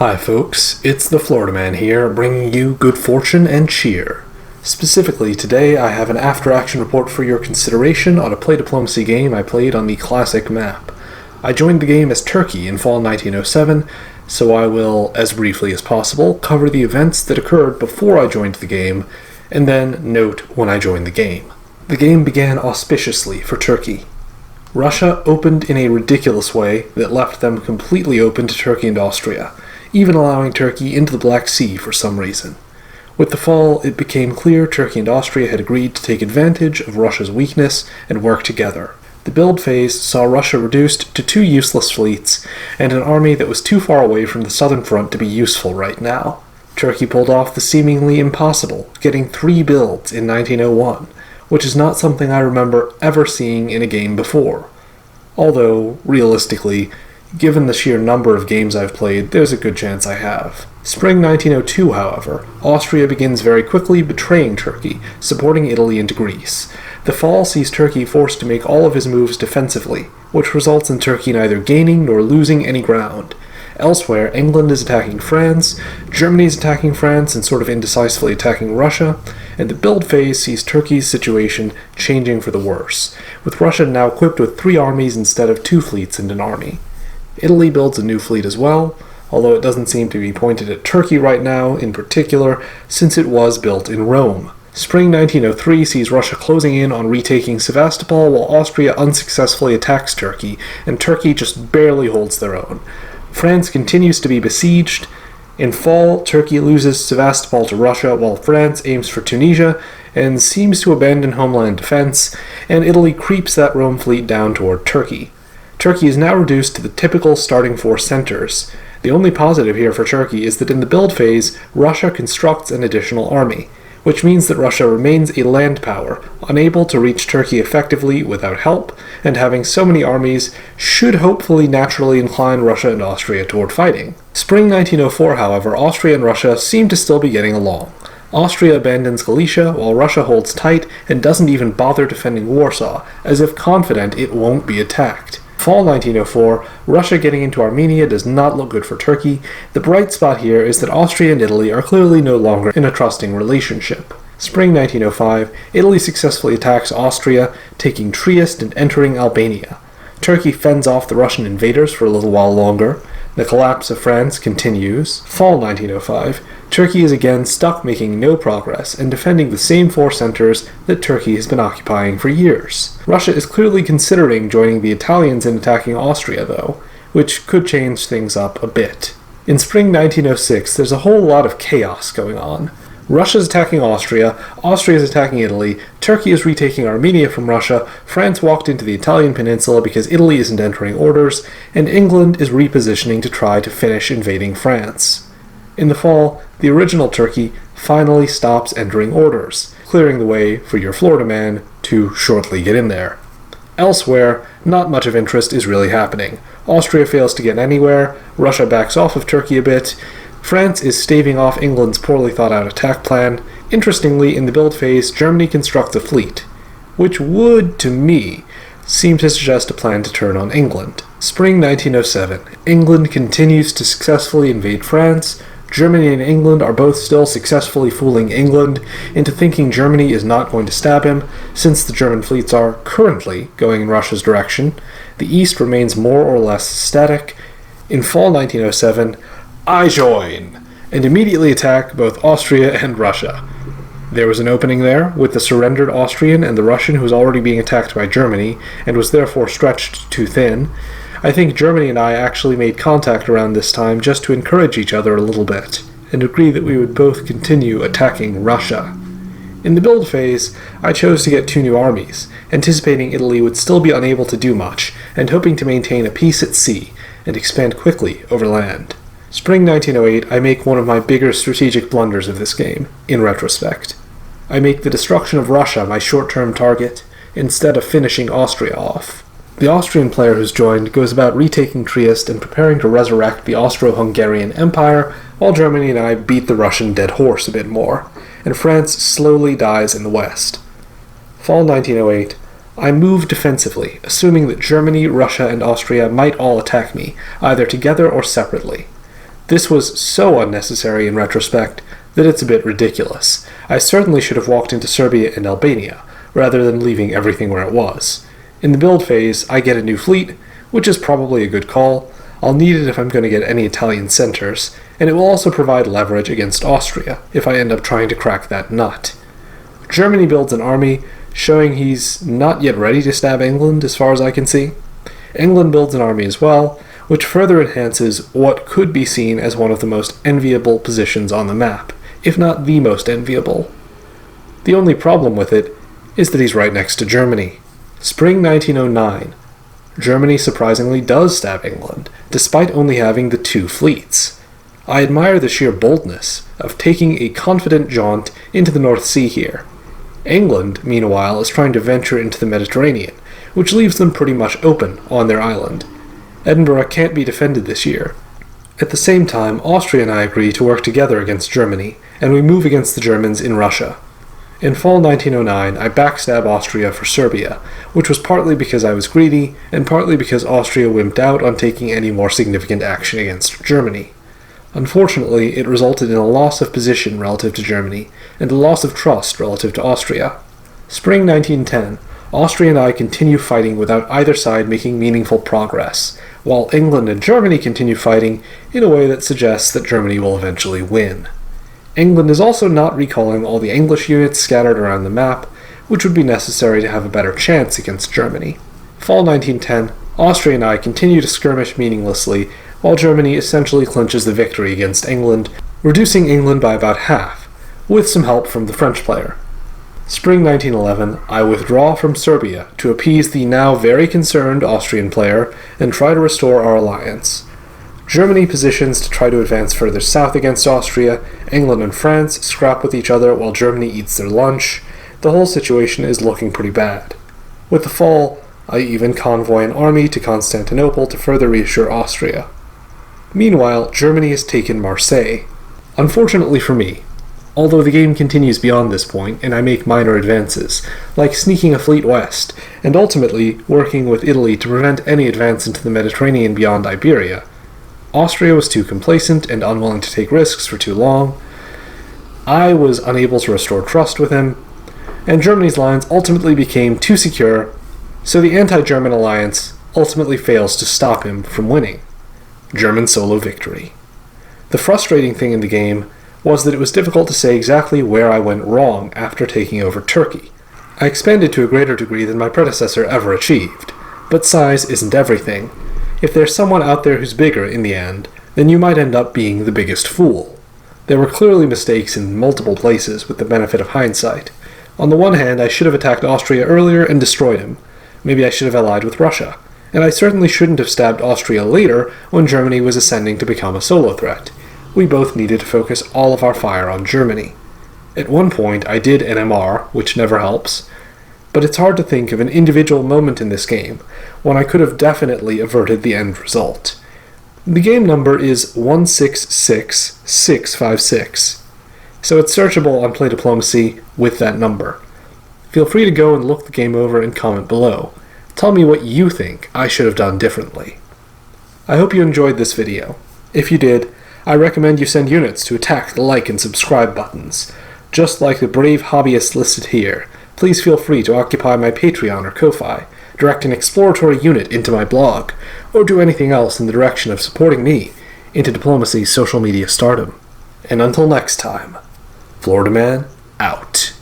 Hi folks, it's the Florida Man here, bringing you good fortune and cheer. Specifically, today I have an after-action report for your consideration on a PlayDiplomacy game I played on the classic map. I joined the game as Turkey in fall 1907, so I will, as briefly as possible, cover the events that occurred before I joined the game, and then note when I joined the game. The game began auspiciously for Turkey. Russia opened in a ridiculous way that left them completely open to Turkey and Austria, even allowing Turkey into the Black Sea for some reason. With the fall, it became clear Turkey and Austria had agreed to take advantage of Russia's weakness and work together. The build phase saw Russia reduced to 2 useless fleets and an army that was too far away from the southern front to be useful right now. Turkey pulled off the seemingly impossible, getting 3 builds in 1901, which is not something I remember ever seeing in a game before. Although, realistically, given the sheer number of games I've played, there's a good chance I have. Spring 1902, however, Austria begins very quickly betraying Turkey, supporting Italy into Greece. The fall sees Turkey forced to make all of his moves defensively, which results in Turkey neither gaining nor losing any ground. Elsewhere, England is attacking France, Germany is attacking France and sort of indecisively attacking Russia, and the build phase sees Turkey's situation changing for the worse, with Russia now equipped with 3 armies instead of 2 fleets and an army. Italy builds a new fleet as well, although it doesn't seem to be pointed at Turkey right now in particular, since it was built in Rome. Spring 1903 sees Russia closing in on retaking Sevastopol while Austria unsuccessfully attacks Turkey, and Turkey just barely holds their own. France continues to be besieged. In fall, Turkey loses Sevastopol to Russia while France aims for Tunisia and seems to abandon homeland defense, and Italy creeps that Rome fleet down toward Turkey. Turkey is now reduced to the typical starting force centers. The only positive here for Turkey is that in the build phase, Russia constructs an additional army, which means that Russia remains a land power, unable to reach Turkey effectively without help, and having so many armies should hopefully naturally incline Russia and Austria toward fighting. Spring 1904, however, Austria and Russia seem to still be getting along. Austria abandons Galicia, while Russia holds tight and doesn't even bother defending Warsaw, as if confident it won't be attacked. Fall 1904, Russia getting into Armenia does not look good for Turkey. The bright spot here is that Austria and Italy are clearly no longer in a trusting relationship. Spring 1905, Italy successfully attacks Austria, taking Trieste and entering Albania. Turkey fends off the Russian invaders for a little while longer. The collapse of France continues. Fall 1905, Turkey is again stuck making no progress and defending the same 4 centers that Turkey has been occupying for years. Russia is clearly considering joining the Italians in attacking Austria, though, which could change things up a bit. In spring 1906, there's a whole lot of chaos going on. Russia's attacking Austria, Austria is attacking Italy, Turkey is retaking Armenia from Russia, France walked into the Italian peninsula because Italy isn't entering orders, and England is repositioning to try to finish invading France. In the fall, the original Turkey finally stops entering orders, clearing the way for your Florida man to shortly get in there. Elsewhere, not much of interest is really happening. Austria fails to get anywhere, Russia backs off of Turkey a bit, France is staving off England's poorly thought-out attack plan. Interestingly, in the build phase, Germany constructs a fleet, which would, to me, seem to suggest a plan to turn on England. Spring 1907, England continues to successfully invade France. Germany and England are both still successfully fooling England into thinking Germany is not going to stab him, since the German fleets are currently going in Russia's direction. The East remains more or less static. In fall 1907, I join, and immediately attack both Austria and Russia. There was an opening there, with the surrendered Austrian and the Russian who was already being attacked by Germany, and was therefore stretched too thin. I think Germany and I actually made contact around this time just to encourage each other a little bit, and agree that we would both continue attacking Russia. In the build phase, I chose to get 2 new armies, anticipating Italy would still be unable to do much, and hoping to maintain a peace at sea, and expand quickly over land. Spring 1908, I make one of my bigger strategic blunders of this game, in retrospect. I make the destruction of Russia my short-term target, instead of finishing Austria off. The Austrian player who's joined goes about retaking Trieste and preparing to resurrect the Austro-Hungarian Empire, while Germany and I beat the Russian dead horse a bit more, and France slowly dies in the west. Fall 1908, I move defensively, assuming that Germany, Russia, and Austria might all attack me, either together or separately. This was so unnecessary in retrospect that it's a bit ridiculous. I certainly should have walked into Serbia and Albania, rather than leaving everything where it was. In the build phase, I get a new fleet, which is probably a good call. I'll need it if I'm going to get any Italian centers, and it will also provide leverage against Austria if I end up trying to crack that nut. Germany builds an army, showing he's not yet ready to stab England as far as I can see. England builds an army as well, which further enhances what could be seen as one of the most enviable positions on the map, if not the most enviable. The only problem with it is that he's right next to Germany. Spring 1909. Germany surprisingly does stab England, despite only having the 2 fleets. I admire the sheer boldness of taking a confident jaunt into the North Sea here. England, meanwhile, is trying to venture into the Mediterranean, which leaves them pretty much open on their island. Edinburgh can't be defended this year. At the same time, Austria and I agree to work together against Germany, and we move against the Germans in Russia. In fall 1909, I backstab Austria for Serbia, which was partly because I was greedy, and partly because Austria wimped out on taking any more significant action against Germany. Unfortunately, it resulted in a loss of position relative to Germany, and a loss of trust relative to Austria. Spring 1910, Austria and I continue fighting without either side making meaningful progress, while England and Germany continue fighting in a way that suggests that Germany will eventually win. England is also not recalling all the English units scattered around the map, which would be necessary to have a better chance against Germany. Fall 1910, Austria and I continue to skirmish meaninglessly, while Germany essentially clinches the victory against England, reducing England by about half, with some help from the French player. Spring 1911, I withdraw from Serbia to appease the now very concerned Austrian player and try to restore our alliance. Germany positions to try to advance further south against Austria, England and France scrap with each other while Germany eats their lunch. The whole situation is looking pretty bad. With the fall, I even convoy an army to Constantinople to further reassure Austria. Meanwhile, Germany has taken Marseille. Unfortunately for me, although the game continues beyond this point and I make minor advances, like sneaking a fleet west, and ultimately working with Italy to prevent any advance into the Mediterranean beyond Iberia, Austria was too complacent and unwilling to take risks for too long. I was unable to restore trust with him, and Germany's lines ultimately became too secure, so the anti-German alliance ultimately fails to stop him from winning. German solo victory. The frustrating thing in the game was that it was difficult to say exactly where I went wrong after taking over Turkey. I expanded to a greater degree than my predecessor ever achieved, but size isn't everything. If there's someone out there who's bigger in the end, then you might end up being the biggest fool. There were clearly mistakes in multiple places with the benefit of hindsight. On the one hand, I should have attacked Austria earlier and destroyed him. Maybe I should have allied with Russia. And I certainly shouldn't have stabbed Austria later when Germany was ascending to become a solo threat. We both needed to focus all of our fire on Germany. At one point, I did NMR, which never helps, but it's hard to think of an individual moment in this game when I could have definitely averted the end result. The game number is 166656, so it's searchable on PlayDiplomacy with that number. Feel free to go and look the game over and comment below. Tell me what you think I should have done differently. I hope you enjoyed this video. If you did, I recommend you send units to attack the like and subscribe buttons. Just like the brave hobbyists listed here, please feel free to occupy my Patreon or Ko-Fi, direct an exploratory unit into my blog, or do anything else in the direction of supporting me into Diplomacy's social media stardom. And until next time, Florida Man out.